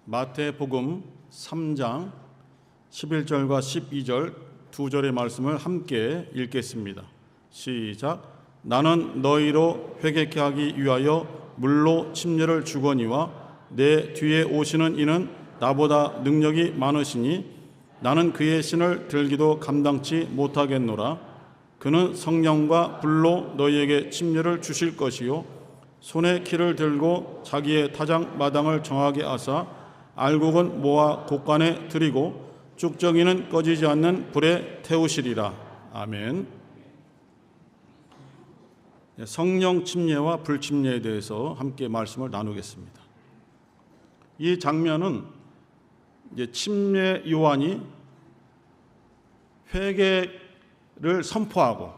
마태복음 3장 11절과 12절 두 절의 말씀을 함께 읽겠습니다. 시작. 나는 너희로 회개케 하기 위하여 물로 침례를 주거니와 내 뒤에 오시는 이는 나보다 능력이 많으시니 나는 그의 신을 들기도 감당치 못하겠노라. 그는 성령과 불로 너희에게 침례를 주실 것이요 손에 키를 들고 자기의 타작 마당을 정하게 하사 알곡은 모아 곡간에 들이고 쭉정이는 꺼지지 않는 불에 태우시리라. 아멘. 성령 침례와 불 침례에 대해서 함께 말씀을 나누겠습니다. 이 장면은 이제 침례 요한이 회개를 선포하고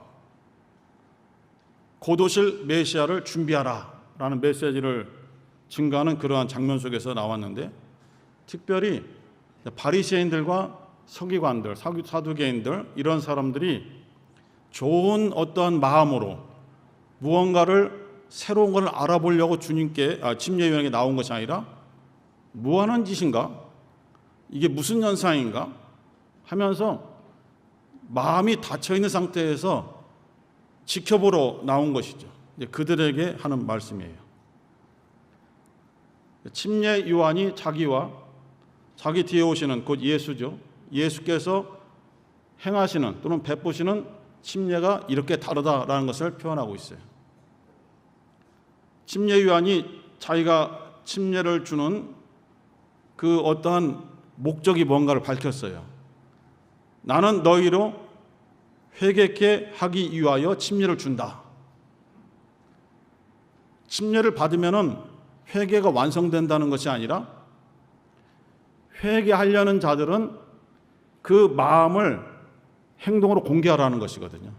곧 오실 메시아를 준비하라라는 메시지를 증가하는 그러한 장면 속에서 나왔는데, 특별히 바리새인들과 서기관들, 사두개인들 이런 사람들이 좋은 어떠한 마음으로 무언가를 새로운 것을 알아보려고 주님께 침례 요한에게 나온 것이 아니라 뭐하는 짓인가? 이게 무슨 현상인가? 하면서 마음이 닫혀있는 상태에서 지켜보러 나온 것이죠. 그들에게 하는 말씀이에요. 침례 요한이 자기 뒤에 오시는 곧 예수죠. 예수께서 행하시는 또는 베푸시는 침례가 이렇게 다르다라는 것을 표현하고 있어요. 침례 요한이 자기가 침례를 주는 그 어떠한 목적이 뭔가를 밝혔어요. 나는 너희로 회개케 하기 위하여 침례를 준다. 침례를 받으면은 회개가 완성된다는 것이 아니라 회개하려는 자들은 그 마음을 행동으로 공개하라는 것이거든요.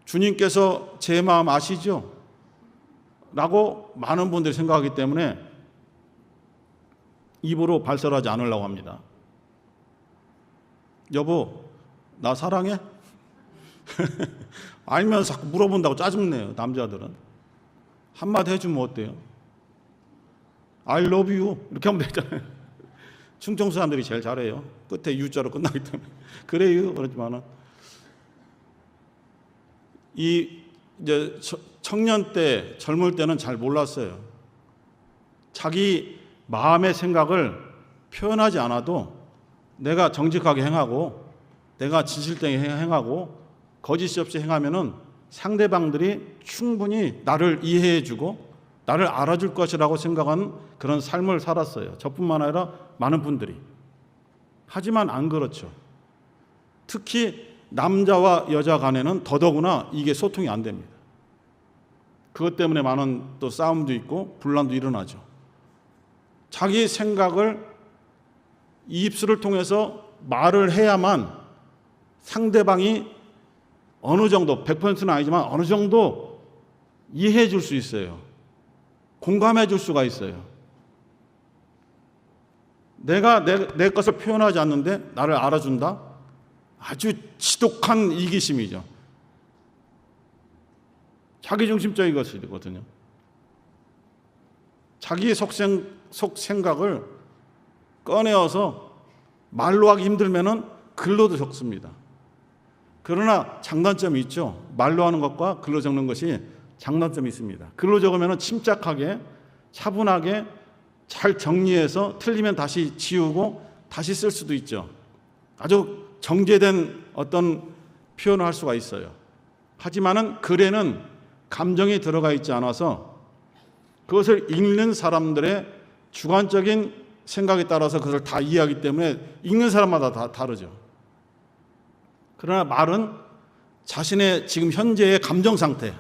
주님께서 제 마음 아시죠? 라고 많은 분들이 생각하기 때문에 입으로 발설하지 않으려고 합니다. 여보, 나 사랑해? 알면서 자꾸 물어본다고 짜증내요. 남자들은. 한마디 해주면 어때요? I love you 이렇게 하면 되잖아요. 충청 사람들이 제일 잘해요. 끝에 U자로 끝나기 때문에. 그래요 그렇지만은 이제 청년 때, 젊을 때는 잘 몰랐어요. 자기 마음의 생각을 표현하지 않아도 내가 정직하게 행하고 내가 진실되게 행하고 거짓이 없이 행하면은 상대방들이 충분히 나를 이해해주고 나를 알아줄 것이라고 생각하는 그런 삶을 살았어요. 저뿐만 아니라 많은 분들이. 하지만 안 그렇죠. 특히 남자와 여자 간에는 더더구나 이게 소통이 안 됩니다. 그것 때문에 많은 또 싸움도 있고 분란도 일어나죠. 자기 생각을 입술을 통해서 말을 해야만 상대방이 어느 정도, 100%는 아니지만 어느 정도 이해해 줄 수 있어요. 공감해 줄 수가 있어요. 내가 내 것을 표현하지 않는데 나를 알아준다? 아주 지독한 이기심이죠. 자기중심적인 것이거든요. 자기의 속 생각을 꺼내어서 말로 하기 힘들면은 글로도 적습니다. 그러나 장단점이 있죠. 말로 하는 것과 글로 적는 것이 장단점이 있습니다. 글로 적으면 침착하게 차분하게 잘 정리해서 틀리면 다시 지우고 다시 쓸 수도 있죠. 아주 정제된 어떤 표현을 할 수가 있어요. 하지만은 글에는 감정이 들어가 있지 않아서 그것을 읽는 사람들의 주관적인 생각에 따라서 그것을 다 이해하기 때문에 읽는 사람마다 다 다르죠. 그러나 말은 자신의 지금 현재의 감정 상태,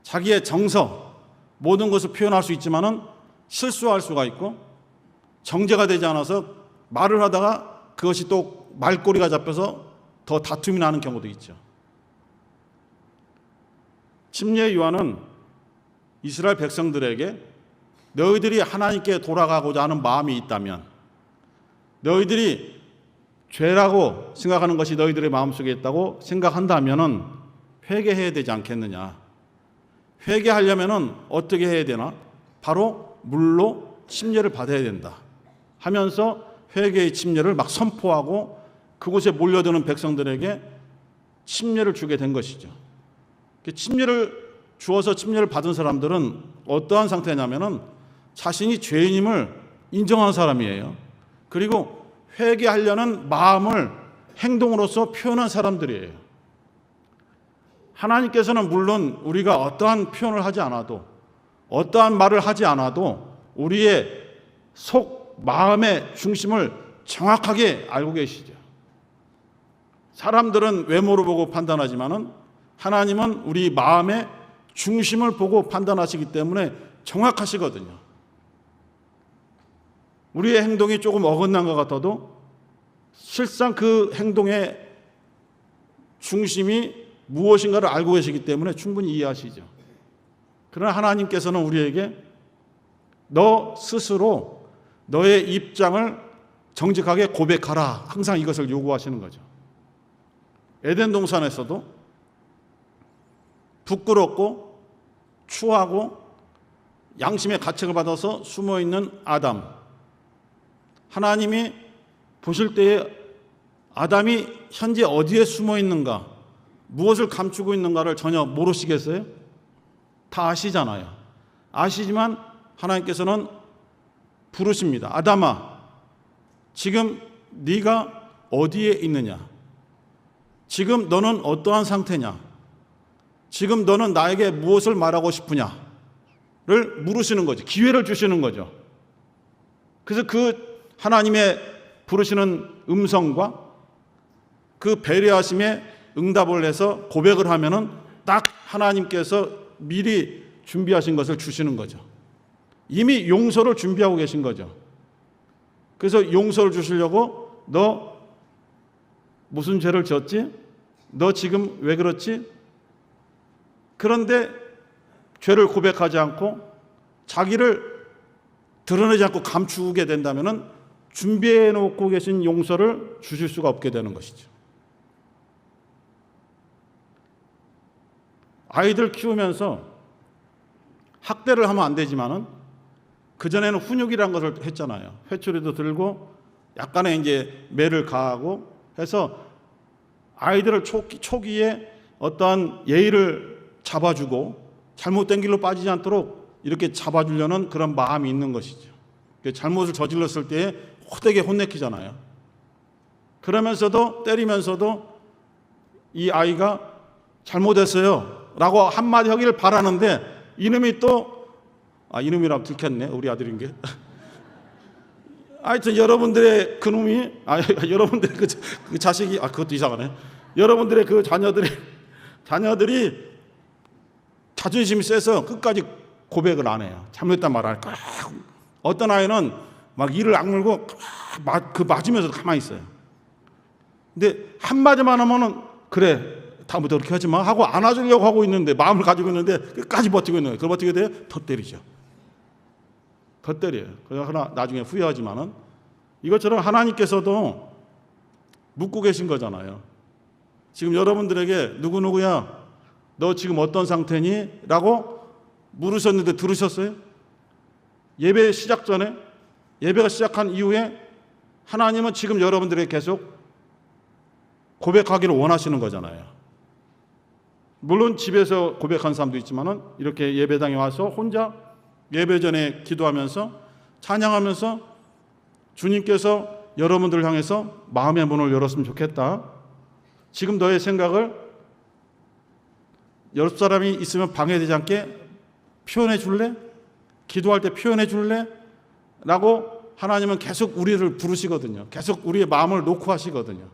자기의 정서, 모든 것을 표현할 수 있지만은 실수할 수가 있고 정제가 되지 않아서 말을 하다가 그것이 또 말꼬리가 잡혀서 더 다툼이 나는 경우도 있죠. 침례 요한은 이스라엘 백성들에게 너희들이 하나님께 돌아가고자 하는 마음이 있다면, 너희들이 죄라고 생각하는 것이 너희들의 마음속에 있다고 생각한다면은 회개해야 되지 않겠느냐. 회개하려면은 어떻게 해야 되나? 바로 물로 침례를 받아야 된다 하면서 회개의 침례를 막 선포하고 그곳에 몰려드는 백성들에게 침례를 주게 된 것이죠. 침례를 주어서 침례를 받은 사람들은 어떠한 상태냐면은 자신이 죄인임을 인정한 사람이에요. 그리고 회개하려는 마음을 행동으로서 표현한 사람들이에요. 하나님께서는 물론 우리가 어떠한 표현을 하지 않아도, 어떠한 말을 하지 않아도 우리의 속 마음의 중심을 정확하게 알고 계시죠. 사람들은 외모를 보고 판단하지만은 하나님은 우리 마음의 중심을 보고 판단하시기 때문에 정확하시거든요. 우리의 행동이 조금 어긋난 것 같아도 실상 그 행동의 중심이 무엇인가를 알고 계시기 때문에 충분히 이해하시죠. 그러나 하나님께서는 우리에게 너 스스로 너의 입장을 정직하게 고백하라, 항상 이것을 요구하시는 거죠. 에덴 동산에서도 부끄럽고 추하고 양심의 가책을 받아서 숨어있는 아담, 하나님이 보실 때에 아담이 현재 어디에 숨어 있는가, 무엇을 감추고 있는가를 전혀 모르시겠어요? 다 아시잖아요. 아시지만 하나님께서는 부르십니다. 아담아, 지금 네가 어디에 있느냐? 지금 너는 어떠한 상태냐? 지금 너는 나에게 무엇을 말하고 싶으냐를 물으시는 거죠. 기회를 주시는 거죠. 그래서 그 하나님의 부르시는 음성과 그 배려하심에 응답을 해서 고백을 하면은 딱 하나님께서 미리 준비하신 것을 주시는 거죠. 이미 용서를 준비하고 계신 거죠. 그래서 용서를 주시려고 너 무슨 죄를 지었지? 너 지금 왜 그렇지? 그런데 죄를 고백하지 않고 자기를 드러내지 않고 감추게 된다면은 준비해 놓고 계신 용서를 주실 수가 없게 되는 것이죠. 아이들 키우면서 학대를 하면 안 되지만은 그전에는 훈육이라는 것을 했잖아요. 회초리도 들고 약간의 이제 매를 가하고 해서 아이들을 초기에 어떠한 예의를 잡아주고 잘못된 길로 빠지지 않도록 이렇게 잡아주려는 그런 마음이 있는 것이죠. 잘못을 저질렀을 때에 호되게 혼내키잖아요. 그러면서도 때리면서도 이 아이가 잘못했어요 라고 한마디 하기를 바라는데 이놈이 또 이놈이라면 들켰네, 우리 아들인 게. 하여튼 여러분들의 그놈이 여러분들의 그 자식이 그것도 이상하네. 여러분들의 그 자녀들이 자존심이 세서 끝까지 고백을 안 해요. 잘못했단 말을 할까. 어떤 아이는 막 이를 악물고 그 맞으면서도 가만히 있어요. 근데 한마디만 하면은 그래 다음부터 그렇게 하지 마 하고 안아주려고 하고 있는데, 마음을 가지고 있는데 끝까지 버티고 있는 거예요. 그걸 버티게 돼요? 더 때리죠. 더 때려요. 그러나 나중에 후회하지만은 이것처럼 하나님께서도 묻고 계신 거잖아요. 지금 여러분들에게 누구누구야 너 지금 어떤 상태니? 라고 물으셨는데 들으셨어요? 예배 시작 전에, 예배가 시작한 이후에 하나님은 지금 여러분들에게 계속 고백하기를 원하시는 거잖아요. 물론 집에서 고백한 사람도 있지만은 이렇게 예배당에 와서 혼자 예배 전에 기도하면서 찬양하면서 주님께서 여러분들을 향해서 마음의 문을 열었으면 좋겠다. 지금 너의 생각을 여러 사람이 있으면 방해되지 않게 표현해 줄래? 기도할 때 표현해 줄래? 라고 하나님은 계속 우리를 부르시거든요. 계속 우리의 마음을 놓고 하시거든요.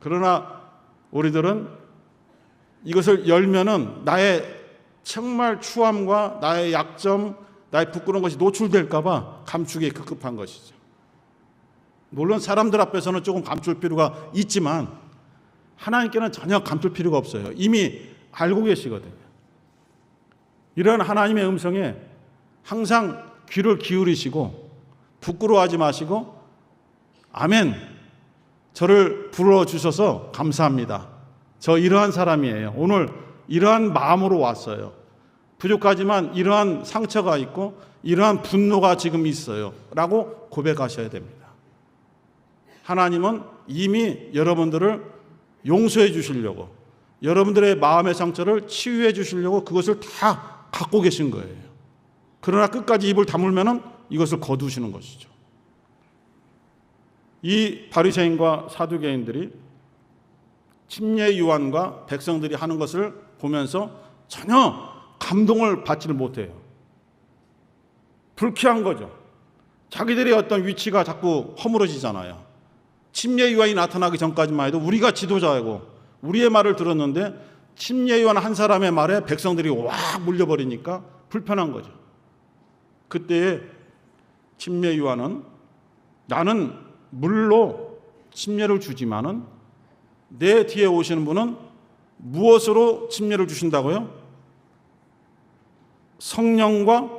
그러나 우리들은 이것을 열면은 나의 정말 추함과 나의 약점, 나의 부끄러운 것이 노출될까봐 감추기에 급급한 것이죠. 물론 사람들 앞에서는 조금 감출 필요가 있지만 하나님께는 전혀 감출 필요가 없어요. 이미 알고 계시거든요. 이런 하나님의 음성에 항상 귀를 기울이시고 부끄러워하지 마시고 아멘, 저를 불러주셔서 감사합니다. 저 이러한 사람이에요. 오늘 이러한 마음으로 왔어요. 부족하지만 이러한 상처가 있고 이러한 분노가 지금 있어요 라고 고백하셔야 됩니다. 하나님은 이미 여러분들을 용서해 주시려고, 여러분들의 마음의 상처를 치유해 주시려고 그것을 다 갖고 계신 거예요. 그러나 끝까지 입을 다물면 이것을 거두시는 것이죠. 이 바리새인과 사두개인들이 침례 요한과 백성들이 하는 것을 보면서 전혀 감동을 받지를 못해요. 불쾌한 거죠. 자기들의 어떤 위치가 자꾸 허물어지잖아요. 침례 요한이 나타나기 전까지만 해도 우리가 지도자이고 우리의 말을 들었는데 침례 요한 한 사람의 말에 백성들이 와 물려버리니까 불편한 거죠. 그때 침례 요한은 나는 물로 침례를 주지만은 내 뒤에 오시는 분은 무엇으로 침례를 주신다고요? 성령과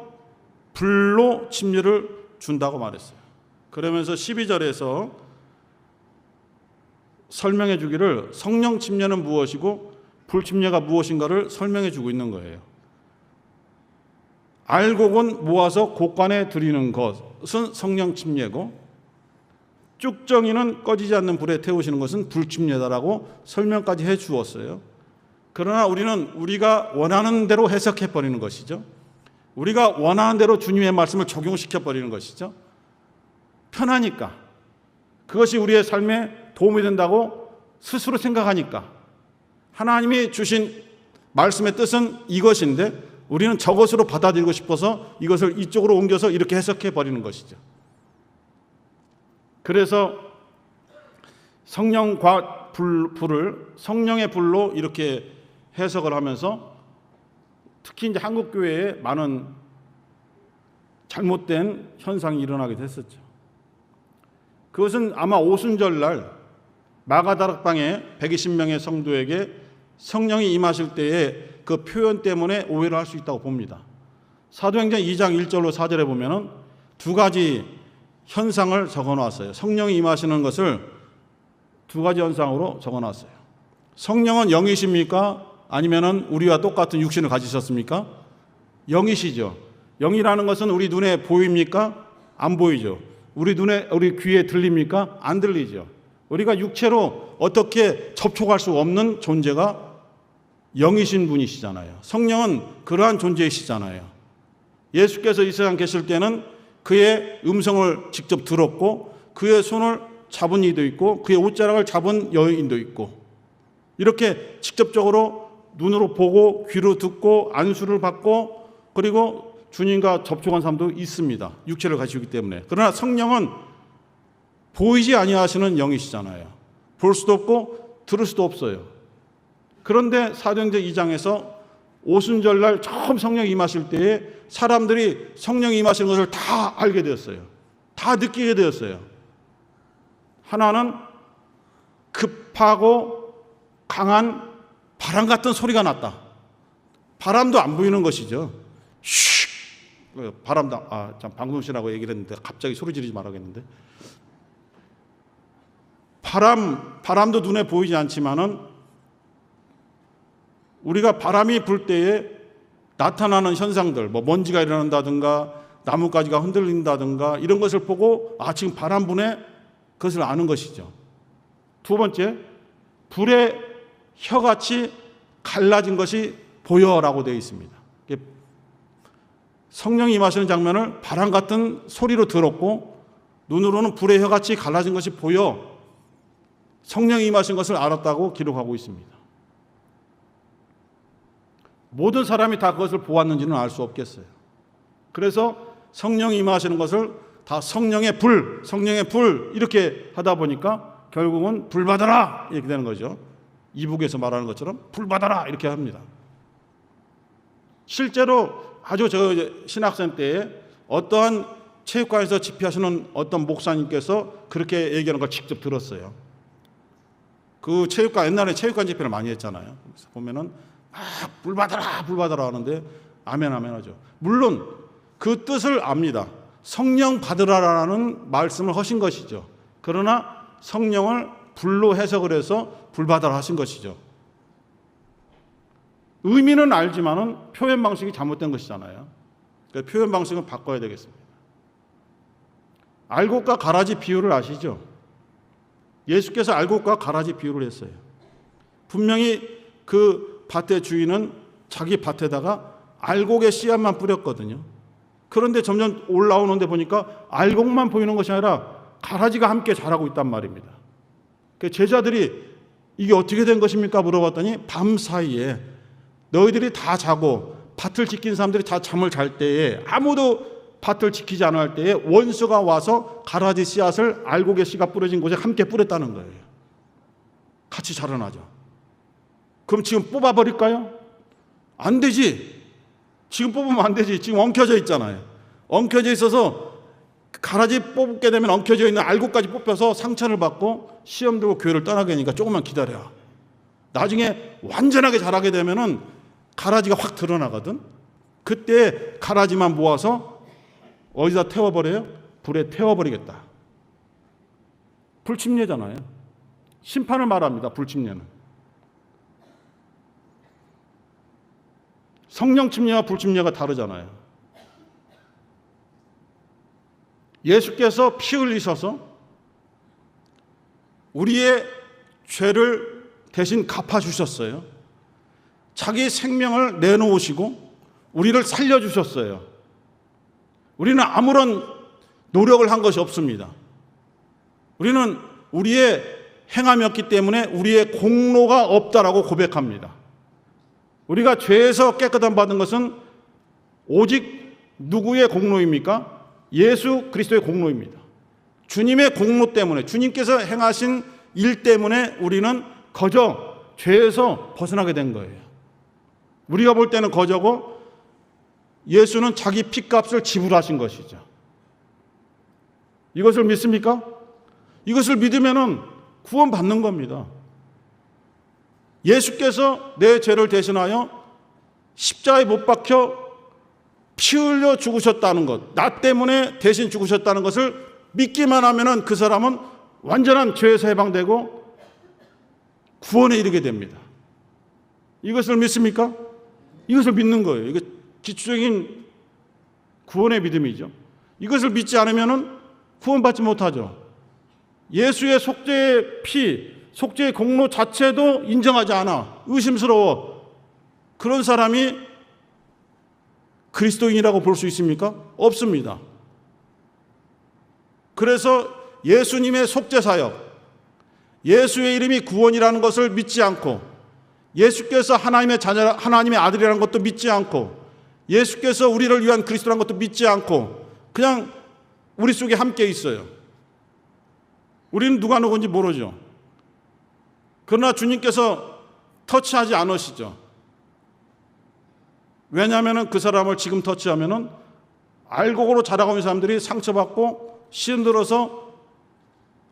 불로 침례를 준다고 말했어요. 그러면서 12절에서 설명해 주기를 성령 침례는 무엇이고 불 침례가 무엇인가를 설명해 주고 있는 거예요. 알곡은 모아서 곳간에 드리는 것은 성령 침례고 쭉정이는 꺼지지 않는 불에 태우시는 것은 불 침례다라고 설명까지 해 주었어요. 그러나 우리는 우리가 원하는 대로 해석해 버리는 것이죠. 우리가 원하는 대로 주님의 말씀을 적용시켜 버리는 것이죠. 편하니까, 그것이 우리의 삶에 도움이 된다고 스스로 생각하니까, 하나님이 주신 말씀의 뜻은 이것인데 우리는 저것으로 받아들이고 싶어서 이것을 이쪽으로 옮겨서 이렇게 해석해 버리는 것이죠. 그래서 성령과 불을 성령의 불로 이렇게 해석을 하면서 특히 이제 한국 교회에 많은 잘못된 현상이 일어나게 됐었죠. 그것은 아마 오순절날 마가다락방에 120명의 성도에게 성령이 임하실 때의 그 표현 때문에 오해를 할 수 있다고 봅니다. 사도행전 2장 1절로 4절에 보면은 두 가지 현상을 적어놨어요. 성령이 임하시는 것을 두 가지 현상으로 적어놨어요. 성령은 영이십니까? 아니면은 우리와 똑같은 육신을 가지셨습니까? 영이시죠. 영이라는 것은 우리 눈에 보입니까? 안 보이죠. 우리 귀에 들립니까? 안 들리죠. 우리가 육체로 어떻게 접촉할 수 없는 존재가 영이신 분이시잖아요. 성령은 그러한 존재이시잖아요. 예수께서 이 세상 계실 때는 그의 음성을 직접 들었고 그의 손을 잡은 이도 있고 그의 옷자락을 잡은 여인도 있고 이렇게 직접적으로 눈으로 보고 귀로 듣고 안수를 받고 그리고 주님과 접촉한 사람도 있습니다. 육체를 가지고 있기 때문에. 그러나 성령은 보이지 아니하시는 영이시잖아요. 볼 수도 없고 들을 수도 없어요. 그런데 사도행전 2장에서 오순절날 처음 성령이 임하실 때에 사람들이 성령이 임하시는 것을 다 알게 되었어요. 다 느끼게 되었어요. 하나는 급하고 강한 바람 같은 소리가 났다. 바람도 안 보이는 것이죠. 슉! 바람도, 참 방송시라고 얘기를 했는데 갑자기 소리 지르지 말아야겠는데. 바람도 눈에 보이지 않지만은 우리가 바람이 불 때에 나타나는 현상들, 뭐 먼지가 일어난다든가 나뭇가지가 흔들린다든가 이런 것을 보고 지금 바람 부네 그것을 아는 것이죠. 두 번째, 불의 혀같이 갈라진 것이 보여라고 되어 있습니다. 성령이 임하시는 장면을 바람 같은 소리로 들었고 눈으로는 불의 혀같이 갈라진 것이 보여 성령이 임하신 것을 알았다고 기록하고 있습니다. 모든 사람이 다 그것을 보았는지는 알 수 없겠어요. 그래서 성령이 임하시는 것을 다 성령의 불 이렇게 하다 보니까 결국은 불 받아라 이렇게 되는 거죠. 이북에서 말하는 것처럼 불 받아라 이렇게 합니다. 실제로 아주 저 신학생 때에 어떠한 체육관에서 집회하시는 어떤 목사님께서 그렇게 얘기하는 걸 직접 들었어요. 그 체육관, 옛날에 체육관 집회를 많이 했잖아요. 그래서 보면은 불 받아라 하는데 아멘 하죠. 물론 그 뜻을 압니다. 성령 받으라라는 말씀을 하신 것이죠. 그러나 성령을 불로 해석을 해서 불 받아라 하신 것이죠. 의미는 알지만은 표현 방식이 잘못된 것이잖아요. 그러니까 표현 방식은 바꿔야 되겠습니다. 알곡과 가라지 비유를 아시죠? 예수께서 알곡과 가라지 비유를 했어요. 분명히 그 밭의 주인은 자기 밭에다가 알곡의 씨앗만 뿌렸거든요. 그런데 점점 올라오는데 보니까 알곡만 보이는 것이 아니라 가라지가 함께 자라고 있단 말입니다. 제자들이 이게 어떻게 된 것입니까? 물어봤더니 밤 사이에 너희들이 다 자고 밭을 지킨 사람들이 다 잠을 잘 때에 아무도 밭을 지키지 않을 때에 원수가 와서 가라지 씨앗을 알곡의 씨가 뿌려진 곳에 함께 뿌렸다는 거예요. 같이 자라나죠. 그럼 지금 뽑아버릴까요? 안 되지. 지금 뽑으면 안 되지. 지금 엉켜져 있잖아요. 엉켜져 있어서 가라지 뽑게 되면 엉켜져 있는 알곡까지 뽑혀서 상처를 받고 시험 들고 교회를 떠나게 하니까 조금만 기다려. 나중에 완전하게 자라게 되면은 가라지가 확 드러나거든. 그때 가라지만 모아서 어디다 태워버려요? 불에 태워버리겠다. 불침례잖아요. 심판을 말합니다. 불침례는. 성령 침례와 불침례가 다르잖아요. 예수께서 피 흘리셔서 우리의 죄를 대신 갚아주셨어요. 자기 생명을 내놓으시고 우리를 살려주셨어요. 우리는 아무런 노력을 한 것이 없습니다. 우리는 우리의 행함이었기 때문에 우리의 공로가 없다라고 고백합니다. 우리가 죄에서 깨끗함 받은 것은 오직 누구의 공로입니까? 예수 그리스도의 공로입니다. 주님의 공로 때문에, 주님께서 행하신 일 때문에 우리는 거저 죄에서 벗어나게 된 거예요. 우리가 볼 때는 거저고 예수는 자기 피값을 지불하신 것이죠. 이것을 믿습니까? 이것을 믿으면은 구원받는 겁니다. 예수께서 내 죄를 대신하여 십자가에 못 박혀 피 흘려 죽으셨다는 것, 나 때문에 대신 죽으셨다는 것을 믿기만 하면은 그 사람은 완전한 죄에서 해방되고 구원에 이르게 됩니다. 이것을 믿습니까? 이것을 믿는 거예요. 이게 기초적인 구원의 믿음이죠. 이것을 믿지 않으면은 구원받지 못하죠. 예수의 속죄의 피, 속죄의 공로 자체도 인정하지 않아. 의심스러워. 그런 사람이 그리스도인이라고 볼 수 있습니까? 없습니다. 그래서 예수님의 속죄 사역, 예수의 이름이 구원이라는 것을 믿지 않고, 예수께서 하나님의 자녀, 하나님의 아들이라는 것도 믿지 않고, 예수께서 우리를 위한 그리스도라는 것도 믿지 않고 그냥 우리 속에 함께 있어요. 우리는 누가 누군지 모르죠. 그러나 주님께서 터치하지 않으시죠. 왜냐하면 그 사람을 지금 터치하면 알곡으로 자라고 있는 사람들이 상처받고 시험 들어서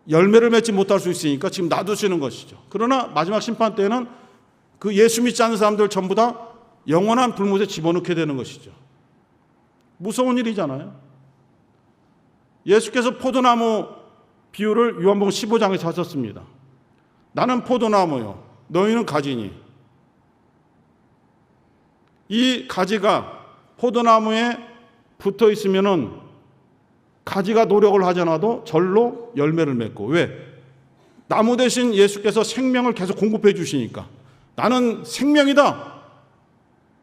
열매를 맺지 못할 수 있으니까 지금 놔두시는 것이죠. 그러나 마지막 심판 때는 그 예수 믿지 않는 사람들 전부 다 영원한 불못에 집어넣게 되는 것이죠. 무서운 일이잖아요. 예수께서 포도나무 비유를 요한복음 15장에서 하셨습니다. 나는 포도나무요, 너희는 가지니. 이 가지가 포도나무에 붙어 있으면은 가지가 노력을 하지 않아도 절로 열매를 맺고. 왜? 나무 대신 예수께서 생명을 계속 공급해 주시니까. 나는 생명이다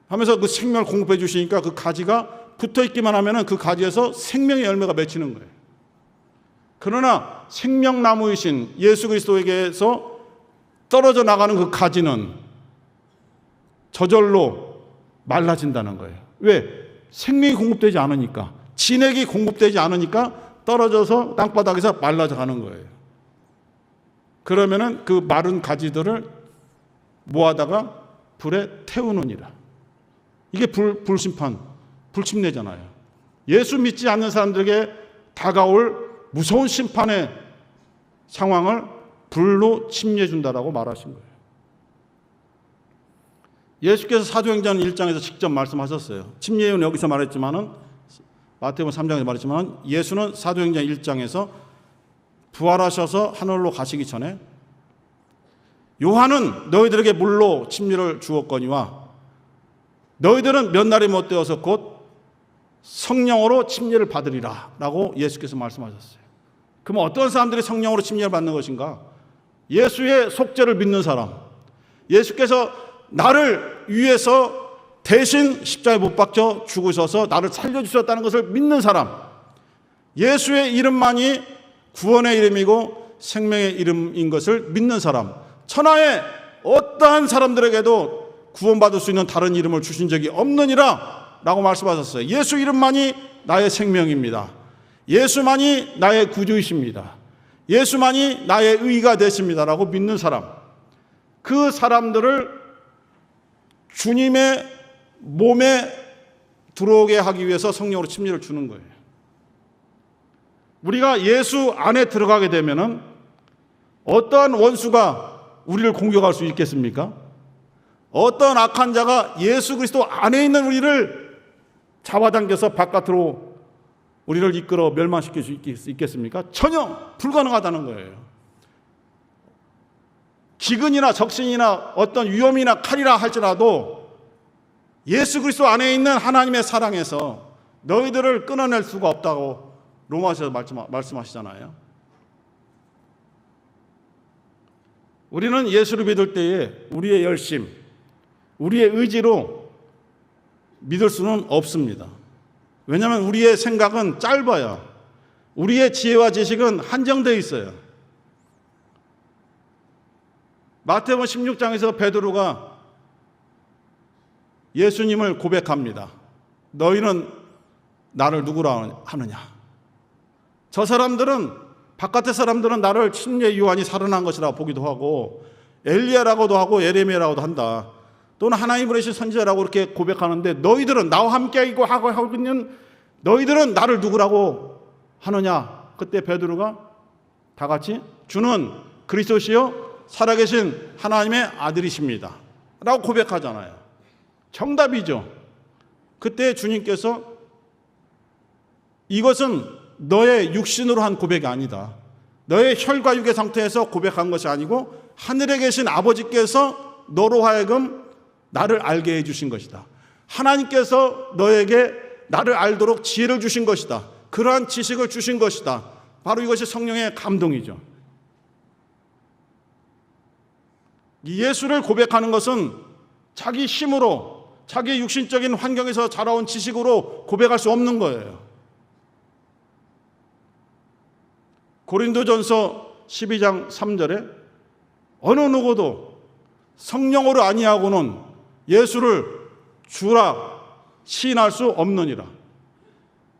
하면서 그 생명을 공급해 주시니까 그 가지가 붙어 있기만 하면은 그 가지에서 생명의 열매가 맺히는 거예요. 그러나 생명나무이신 예수 그리스도에게서 떨어져 나가는 그 가지는 저절로 말라진다는 거예요. 왜? 생명이 공급되지 않으니까, 진액이 공급되지 않으니까 떨어져서 땅바닥에서 말라져 가는 거예요. 그러면은 그 마른 가지들을 모아다가 불에 태우느니라. 이게 불심판, 불침례잖아요. 예수 믿지 않는 사람들에게 다가올 무서운 심판의 상황을 불로 침례해 준다라고 말하신 거예요. 예수께서 사도행전 1장에서 직접 말씀하셨어요. 침례는 여기서 말했지만은 마태복음 3장에서 말했지만 예수는 사도행전 1장에서 부활하셔서 하늘로 가시기 전에 요한은 너희들에게 물로 침례를 주었거니와 너희들은 몇 날이 못 되어서 곧 성령으로 침례를 받으리라 라고 예수께서 말씀하셨어요. 그럼 어떤 사람들이 성령으로 침례를 받는 것인가? 예수의 속죄를 믿는 사람, 예수께서 나를 위해서 대신 십자가에 못 박혀 죽으셔서 나를 살려주셨다는 것을 믿는 사람, 예수의 이름만이 구원의 이름이고 생명의 이름인 것을 믿는 사람, 천하의 어떠한 사람들에게도 구원받을 수 있는 다른 이름을 주신 적이 없느니라 라고 말씀하셨어요. 예수 이름만이 나의 생명입니다. 예수만이 나의 구주이십니다. 예수만이 나의 의가 되십니다 라고 믿는 사람, 그 사람들을 주님의 몸에 들어오게 하기 위해서 성령으로 침례를 주는 거예요. 우리가 예수 안에 들어가게 되면은 어떠한 원수가 우리를 공격할 수 있겠습니까? 어떤 악한 자가 예수 그리스도 안에 있는 우리를 잡아당겨서 바깥으로 우리를 이끌어 멸망시킬 수 있겠습니까? 전혀 불가능하다는 거예요. 기근이나 적신이나 어떤 위험이나 칼이라 할지라도 예수 그리스도 안에 있는 하나님의 사랑에서 너희들을 끊어낼 수가 없다고 로마서에서 말씀하시잖아요. 우리는 예수를 믿을 때에 우리의 열심, 우리의 의지로 믿을 수는 없습니다. 왜냐하면 우리의 생각은 짧아요. 우리의 지혜와 지식은 한정되어 있어요. 마태복음 16장에서 베드로가 예수님을 고백합니다. 너희는 나를 누구라 하느냐? 저 사람들은, 바깥의 사람들은 나를 침례 요한이 살아난 것이라고 보기도 하고 엘리야라고도 하고 예레미야라고도 한다. 또는 하나님 보내신 선지자라고 이렇게 고백하는데 너희들은, 나와 함께 있고 하고 있는 너희들은 나를 누구라고 하느냐? 그때 베드로가 다 같이 주는 그리스도시요 살아계신 하나님의 아들이십니다 라고 고백하잖아요. 정답이죠. 그때 주님께서 이것은 너의 육신으로 한 고백이 아니다. 너의 혈과 육의 상태에서 고백한 것이 아니고 하늘에 계신 아버지께서 너로 하여금 나를 알게 해주신 것이다. 하나님께서 너에게 나를 알도록 지혜를 주신 것이다. 그러한 지식을 주신 것이다. 바로 이것이 성령의 감동이죠. 예수를 고백하는 것은 자기 힘으로, 자기 육신적인 환경에서 자라온 지식으로 고백할 수 없는 거예요. 고린도전서 12장 3절에 어느 누구도 성령으로 아니하고는 예수를 주라 시인할 수 없느니라.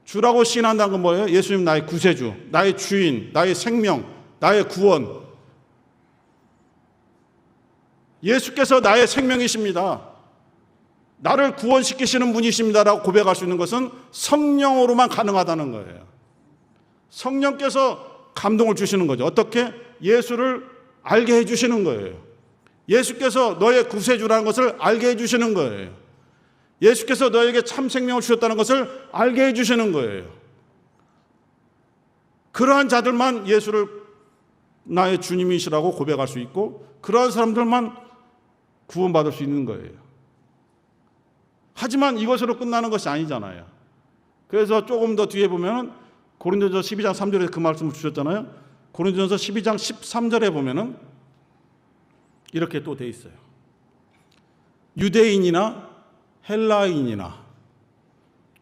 주라고 시인한다는 건 뭐예요? 예수님 나의 구세주, 나의 주인, 나의 생명, 나의 구원. 예수께서 나의 생명이십니다. 나를 구원시키시는 분이십니다라고 고백할 수 있는 것은 성령으로만 가능하다는 거예요. 성령께서 감동을 주시는 거죠. 어떻게? 예수를 알게 해주시는 거예요. 예수께서 너의 구세주라는 것을 알게 해주시는 거예요. 예수께서 너에게 참 생명을 주셨다는 것을 알게 해주시는 거예요. 그러한 자들만 예수를 나의 주님이시라고 고백할 수 있고 그러한 사람들만 구원받을 수 있는 거예요. 하지만 이것으로 끝나는 것이 아니잖아요. 그래서 조금 더 뒤에 보면 고린도전서 12장 3절에 그 말씀을 주셨잖아요. 고린도전서 12장 13절에 보면은 이렇게 또 돼 있어요. 유대인이나 헬라인이나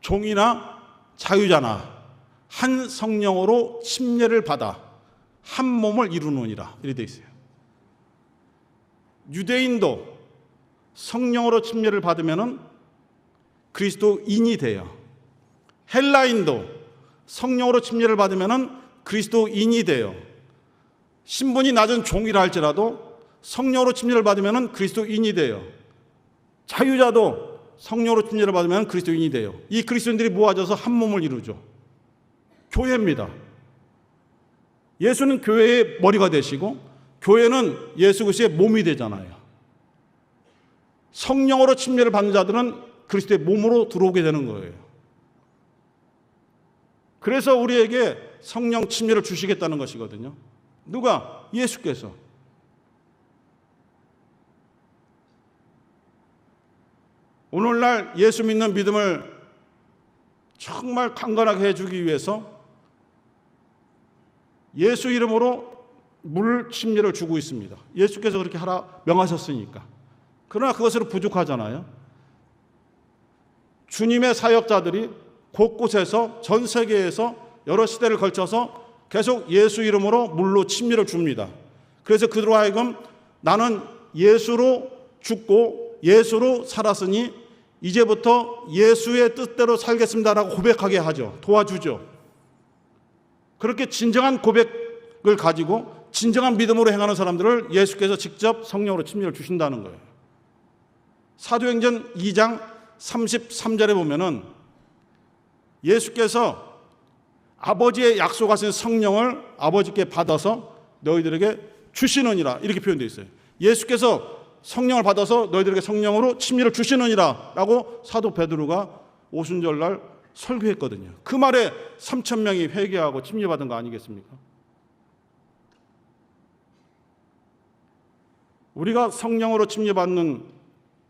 종이나 자유자나 한 성령으로 침례를 받아 한 몸을 이루느니라. 이렇게 돼 있어요. 유대인도 성령으로 침례를 받으면은 그리스도인이 돼요. 헬라인도 성령으로 침례를 받으면은 그리스도인이 돼요. 신분이 낮은 종이라 할지라도 성령으로 침례를 받으면은 그리스도인이 돼요. 자유자도 성령으로 침례를 받으면 그리스도인이 돼요. 이 그리스도인들이 모아져서 한 몸을 이루죠. 교회입니다. 예수는 교회의 머리가 되시고 교회는 예수 그리스도의 몸이 되잖아요. 성령으로 침례를 받는 자들은 그리스도의 몸으로 들어오게 되는 거예요. 그래서 우리에게 성령 침례를 주시겠다는 것이거든요. 누가? 예수께서. 오늘날 예수 믿는 믿음을 정말 강건하게 해주기 위해서 예수 이름으로 물 침례를 주고 있습니다. 예수께서 그렇게 하라 명하셨으니까. 그러나 그것으로 부족하잖아요. 주님의 사역자들이 곳곳에서 전 세계에서 여러 시대를 걸쳐서 계속 예수 이름으로 물로 침례를 줍니다. 그래서 그들로 하여금 나는 예수로 죽고 예수로 살았으니 이제부터 예수의 뜻대로 살겠습니다라고 고백하게 하죠. 도와주죠. 그렇게 진정한 고백을 가지고 진정한 믿음으로 행하는 사람들을 예수께서 직접 성령으로 침례를 주신다는 거예요. 사도행전 2장 33절에 보면은 예수께서 아버지의 약속하신 성령을 아버지께 받아서 너희들에게 주시느니라 이렇게 표현되어 있어요. 예수께서 성령을 받아서 너희들에게 성령으로 침례를 주시느니라 라고 사도 베드로가 오순절날 설교했거든요. 그 말에 3,000명이 회개하고 침례받은 거 아니겠습니까? 우리가 성령으로 침례받는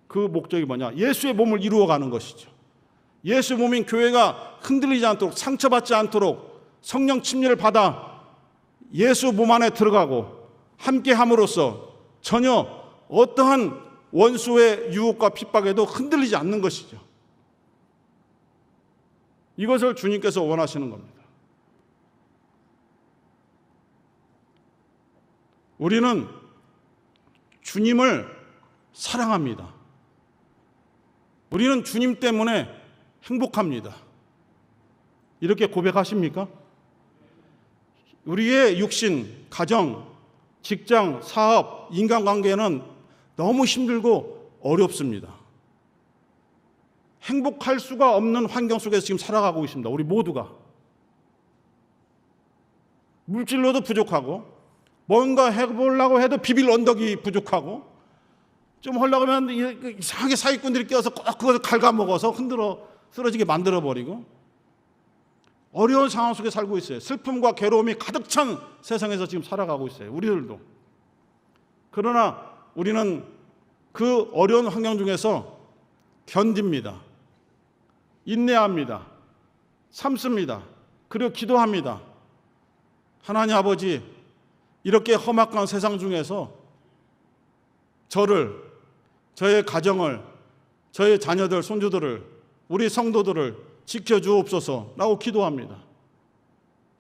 그 목적이 뭐냐? 예수의 몸을 이루어가는 것이죠. 예수 몸인 교회가 흔들리지 않도록, 상처받지 않도록 성령 침례를 받아 예수 몸 안에 들어가고 함께 함으로써 전혀 어떠한 원수의 유혹과 핍박에도 흔들리지 않는 것이죠. 이것을 주님께서 원하시는 겁니다. 우리는 주님을 사랑합니다. 우리는 주님 때문에 행복합니다. 이렇게 고백하십니까? 우리의 육신, 가정, 직장, 사업, 인간관계는 너무 힘들고 어렵습니다. 행복할 수가 없는 환경 속에서 지금 살아가고 있습니다. 우리 모두가. 물질로도 부족하고 뭔가 해보려고 해도 비빌 언덕이 부족하고 좀 하려고 하면 이상하게 사기꾼들이 껴서 꼭 그것을 갉아먹어서 흔들어 쓰러지게 만들어버리고 어려운 상황 속에 살고 있어요. 슬픔과 괴로움이 가득 찬 세상에서 지금 살아가고 있어요. 우리들도. 그러나 우리는 그 어려운 환경 중에서 견딥니다. 인내합니다. 참습니다. 그리고 기도합니다. 하나님 아버지, 이렇게 험악한 세상 중에서 저를, 저의 가정을, 저의 자녀들, 손주들을, 우리 성도들을 지켜주옵소서라고 기도합니다.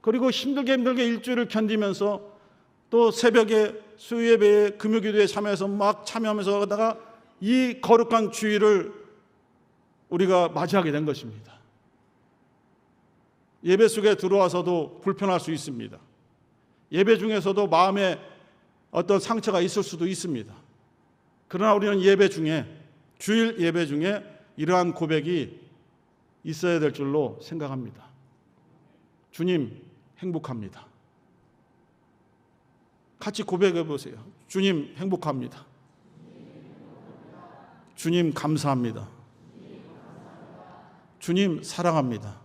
그리고 힘들게 일주일을 견디면서 또 새벽에 수요예배에 금요기도에 참여해서 막 참여하면서 하다가 이 거룩한 주일을 우리가 맞이하게 된 것입니다. 예배 속에 들어와서도 불편할 수 있습니다. 예배 중에서도 마음에 어떤 상처가 있을 수도 있습니다. 그러나 우리는 예배 중에, 주일 예배 중에 이러한 고백이 있어야 될 줄로 생각합니다. 주님, 행복합니다. 같이 고백해 보세요. 주님, 행복합니다. 주님, 감사합니다. 주님, 사랑합니다.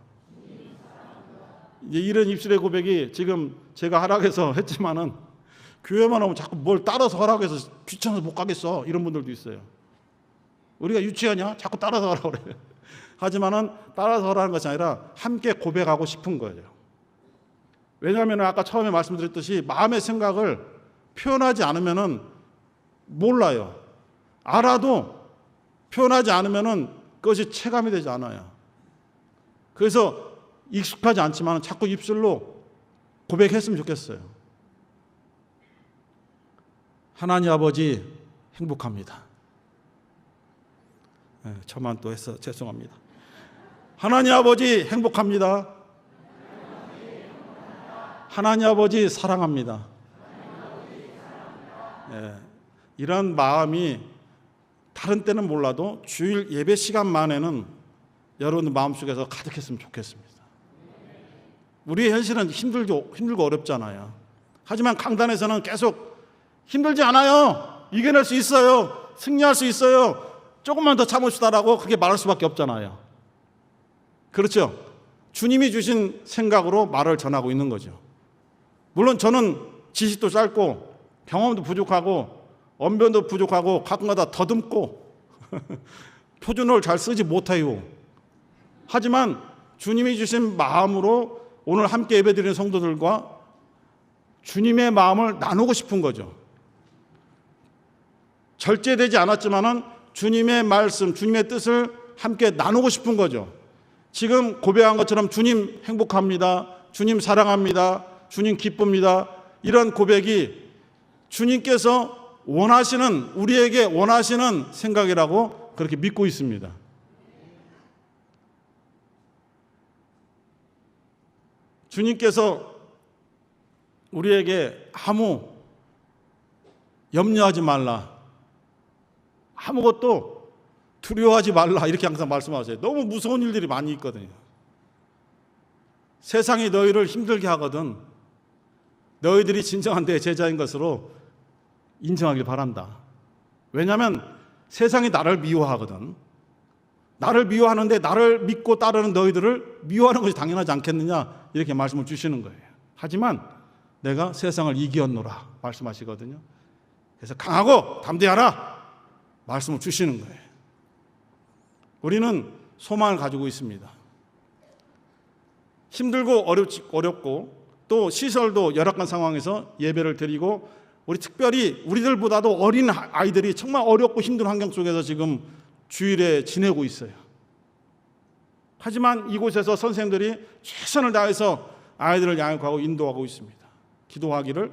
이제 이런 입술의 고백이 지금 제가 하락해서 했지만은 교회만 오면 자꾸 뭘 따라서 하락해서 귀찮아서 못 가겠어. 이런 분들도 있어요. 우리가 유치하냐? 자꾸 따라서 하라고 그래요. 하지만은 따라서 하라는 것이 아니라 함께 고백하고 싶은 거예요. 왜냐하면 아까 처음에 말씀드렸듯이 마음의 생각을 표현하지 않으면은 몰라요. 알아도 표현하지 않으면은 그것이 체감이 되지 않아요. 그래서 익숙하지 않지만 자꾸 입술로 고백했으면 좋겠어요. 하나님 아버지, 행복합니다. 저만 또 해서 죄송합니다. 하나님 아버지, 행복합니다. 하나님 아버지, 사랑합니다. 이런 마음이 다른 때는 몰라도 주일 예배 시간만에는 여러분 마음속에서 가득했으면 좋겠습니다. 우리의 현실은 힘들고 어렵잖아요. 하지만 강단에서는 계속 힘들지 않아요. 이겨낼 수 있어요. 승리할 수 있어요. 조금만 더 참읍시다라고 그렇게 말할 수밖에 없잖아요. 그렇죠? 주님이 주신 생각으로 말을 전하고 있는 거죠. 물론 저는 지식도 짧고 경험도 부족하고 언변도 부족하고 가끔가다 더듬고 표준어를 잘 쓰지 못해요. 하지만 주님이 주신 마음으로 오늘 함께 예배드리는 성도들과 주님의 마음을 나누고 싶은 거죠. 절제되지 않았지만은 주님의 말씀, 주님의 뜻을 함께 나누고 싶은 거죠. 지금 고백한 것처럼 주님 행복합니다. 주님 사랑합니다. 주님 기쁩니다. 이런 고백이 주님께서 원하시는, 우리에게 원하시는 생각이라고 그렇게 믿고 있습니다. 주님께서 우리에게 아무 염려하지 말라, 아무것도 두려워하지 말라 이렇게 항상 말씀하세요. 너무 무서운 일들이 많이 있거든요. 세상이 너희를 힘들게 하거든 너희들이 진정한 내 제자인 것으로 인정하길 바란다. 왜냐하면 세상이 나를 미워하거든. 나를 미워하는데 나를 믿고 따르는 너희들을 미워하는 것이 당연하지 않겠느냐 이렇게 말씀을 주시는 거예요. 하지만 내가 세상을 이기었노라 말씀하시거든요. 그래서 강하고 담대하라 말씀을 주시는 거예요. 우리는 소망을 가지고 있습니다. 힘들고 어렵고 또 시설도 열악한 상황에서 예배를 드리고, 우리 특별히 우리들보다도 어린 아이들이 정말 어렵고 힘든 환경 속에서 지금 주일에 지내고 있어요. 하지만 이곳에서 선생들이 최선을 다해서 아이들을 양육하고 인도하고 있습니다. 기도하기를,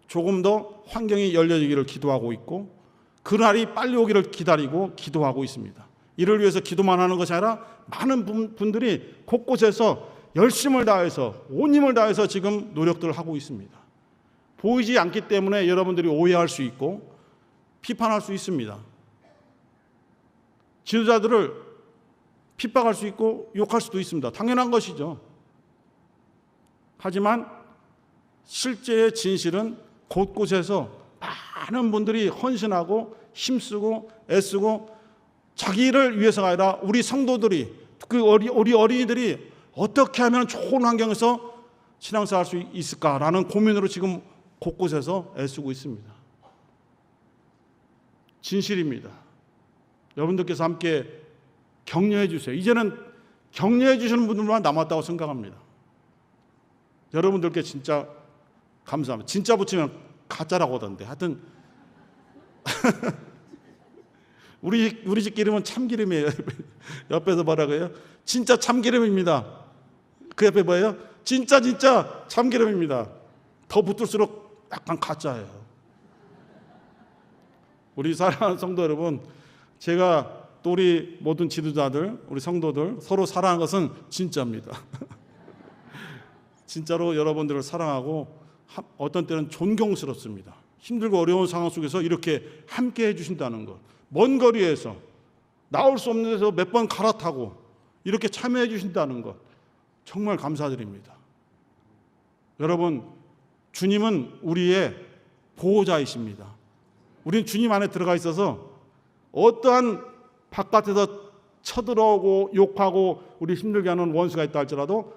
조금 더 환경이 열려지기를 기도하고 있고, 그날이 빨리 오기를 기다리고 기도하고 있습니다. 이를 위해서 기도만 하는 것이 아니라 많은 분들이 곳곳에서 열심을 다해서, 온 힘을 다해서 지금 노력들을 하고 있습니다. 보이지 않기 때문에 여러분들이 오해할 수 있고 비판할 수 있습니다. 지도자들을 핍박할 수 있고 욕할 수도 있습니다. 당연한 것이죠. 하지만 실제의 진실은 곳곳에서 많은 분들이 헌신하고 힘쓰고 애쓰고, 자기를 위해서가 아니라 우리 성도들이, 우리 어린이들이 어떻게 하면 좋은 환경에서 신앙생활 할 수 있을까라는 고민으로 지금 곳곳에서 애쓰고 있습니다. 진실입니다. 여러분들께서 함께 격려해 주세요. 이제는 격려해 주시는 분들만 남았다고 생각합니다. 여러분들께 진짜 감사합니다. 진짜 붙이면 가짜라고 하던데, 하여튼 우리 집 기름은 참기름이에요. 옆에서 뭐라고 해요? 진짜 참기름입니다. 그 옆에 뭐예요? 진짜 참기름입니다. 더 붙을수록 약간 가짜예요. 우리 사랑하는 성도 여러분, 제가 또 우리 모든 지도자들, 우리 성도들 서로 사랑하는 것은 진짜입니다. 진짜로 여러분들을 사랑하고 어떤 때는 존경스럽습니다. 힘들고 어려운 상황 속에서 이렇게 함께 해주신다는 것, 먼 거리에서 나올 수 없는 데서 몇 번 갈아타고 이렇게 참여해 주신다는 것, 정말 감사드립니다. 여러분, 주님은 우리의 보호자이십니다. 우리는 주님 안에 들어가 있어서 어떠한 바깥에서 쳐들어오고 욕하고 우리 힘들게 하는 원수가 있다 할지라도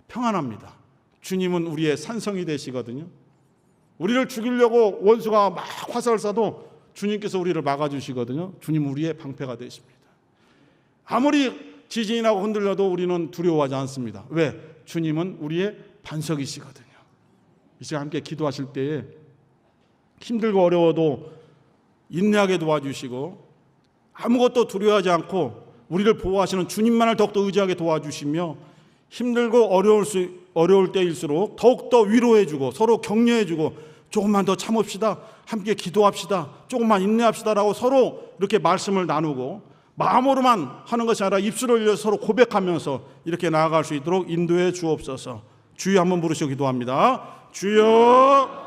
평안합니다. 주님은 우리의 산성이 되시거든요. 우리를 죽이려고 원수가 막 화살을 쏴도 주님께서 우리를 막아주시거든요. 주님 우리의 방패가 되십니다. 아무리 지진이 나고 흔들려도 우리는 두려워하지 않습니다. 왜? 주님은 우리의 반석이시거든요. 이 시간 함께 기도하실 때에 힘들고 어려워도 인내하게 도와주시고, 아무것도 두려워하지 않고 우리를 보호하시는 주님만을 더욱더 의지하게 도와주시며, 힘들고 어려울 때일수록 더욱더 위로해주고 서로 격려해주고, 조금만 더 참읍시다, 함께 기도합시다, 조금만 인내합시다라고 서로 이렇게 말씀을 나누고, 마음으로만 하는 것이 아니라 입술을 열려 서로 고백하면서 이렇게 나아갈 수 있도록 인도해 주옵소서. 주여 한번 부르시고 기도합니다. 주여.